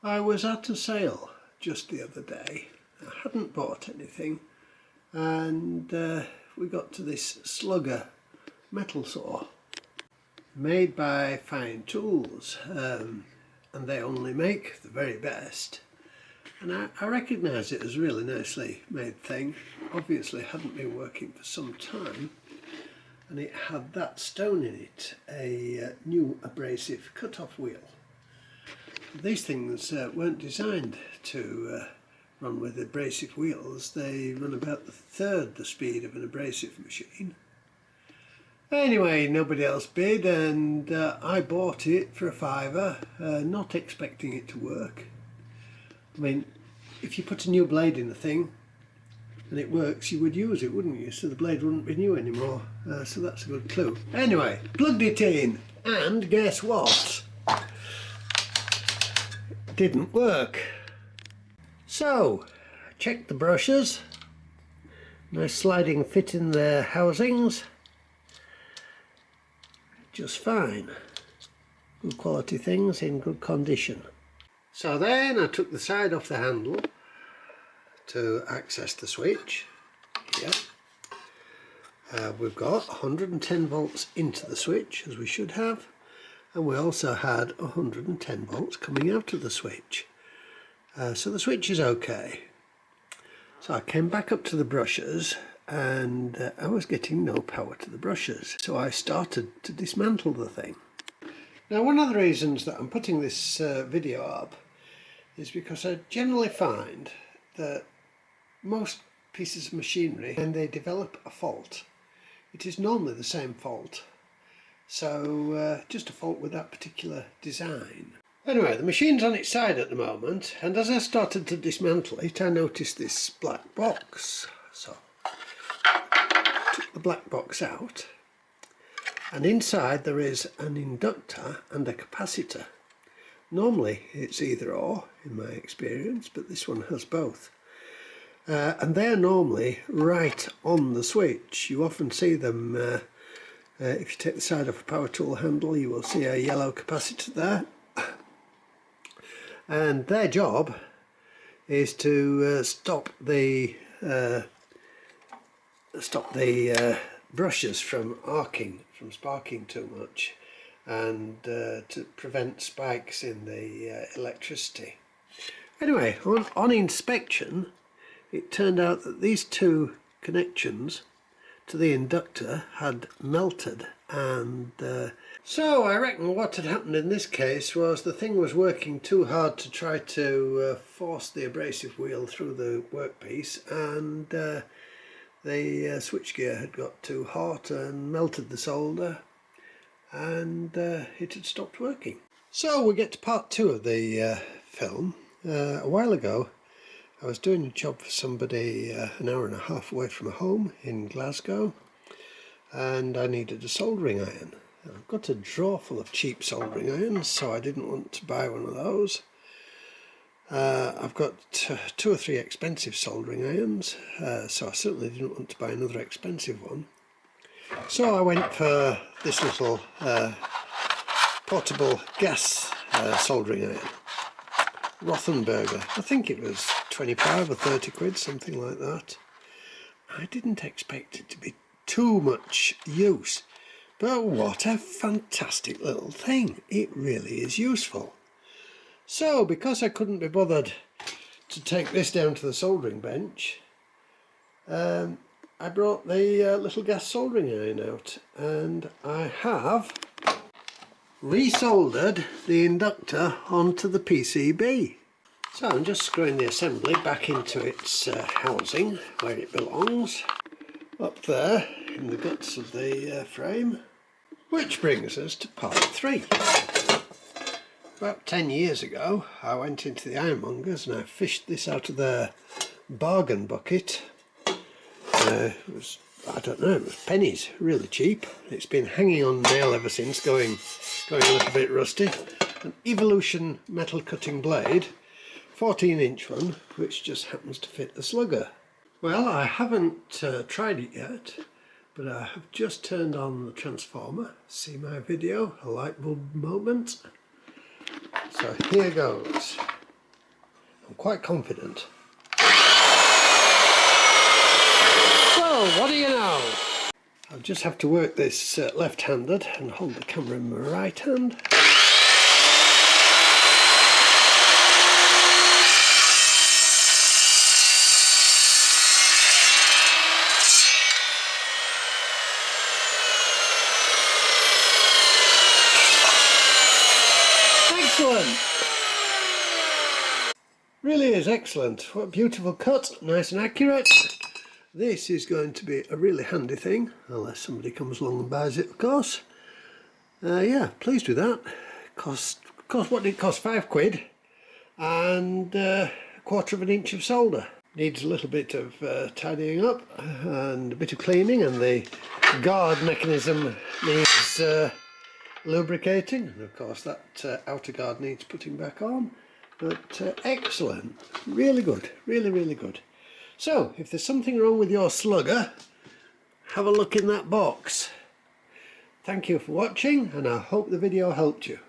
I was at a sale just the other day. I hadn't bought anything, and we got to this Slugger metal saw made by Fein Tools, and they only make the very best. And I recognised it as a really nicely made thing. Obviously hadn't been working for some time, and it had that stone in it, a new abrasive cut-off wheel. These things weren't designed to run with abrasive wheels. They run about the third the speed of an abrasive machine. Anyway, nobody else bid, and I bought it for £5, not expecting it to work. I mean, if you put a new blade in the thing and it works, you would use it, wouldn't you? So the blade wouldn't be new anymore. So that's a good clue. Anyway, plugged it in, and guess what? Didn't work. So, checked the brushes. Nice sliding fit in their housings. Just fine. Good quality things in good condition. So then I took the side off the handle to access the switch. Here. We've got 110 volts into the switch, as we should have. And we also had 110 volts coming out of the switch. So the switch is okay. So I came back up to the brushes, and I was getting no power to the brushes. So I started to dismantle the thing. Now, one of the reasons that I'm putting this video up is because I generally find that most pieces of machinery, when they develop a fault, it is normally the same fault. So just a fault with that particular design. Anyway, the machine's on its side at the moment, and as I started to dismantle it, I noticed this black box. So I took the black box out, and inside there is an inductor and a capacitor. Normally it's either or in my experience, but this one has both. And they're normally right on the switch. You often see them if you take the side off a power tool handle, you will see a yellow capacitor there, and their job is to stop the brushes from arcing, from sparking too much, and to prevent spikes in the electricity. Anyway, on inspection, it turned out that these two connections to the inductor had melted, and so I reckon what had happened in this case was the thing was working too hard to try to force the abrasive wheel through the workpiece, and the switchgear had got too hot and melted the solder, and it had stopped working. So we get to part 2 of the film. A while ago I was doing a job for somebody an hour and a half away from home in Glasgow, and I needed a soldering iron. I've got a drawer full of cheap soldering irons, so I didn't want to buy one of those. I've got 2 or 3 expensive soldering irons, so I certainly didn't want to buy another expensive one. So I went for this little portable gas soldering iron. Rothenberger. I think it was 25 or 30 quid, something like that. I didn't expect it to be too much use, but what a fantastic little thing. It really is useful. So because I couldn't be bothered to take this down to the soldering bench, I brought the little gas soldering iron out, and I have resoldered the inductor onto the PCB. So I'm just screwing the assembly back into its housing where it belongs, up there in the guts of the frame. Which brings us to part 3. About 10 years ago I went into the ironmongers and I fished this out of their bargain bucket. It was, I don't know, it was pennies, really cheap. It's been hanging on nail ever since, going a little bit rusty. An Evolution metal cutting blade, 14-inch one, which just happens to fit the Slugger. Well, I haven't tried it yet, but I have just turned on the transformer. See my video, a light bulb moment. So here goes. I'm quite confident. Well, what do you know? I'll just have to work this left-handed and hold the camera in my right hand. Excellent! Really is excellent. What a beautiful cut, nice and accurate. This is going to be a really handy thing, unless somebody comes along and buys it, of course. Yeah, pleased with that. What did it cost? £5 and a 1/4 inch of solder. Needs a little bit of tidying up and a bit of cleaning, and the guard mechanism needs lubricating, and of course that outer guard needs putting back on. But excellent, really good, really good. So if there's something wrong with your slugger, have a look in that box. Thank you for watching, and I hope the video helped you.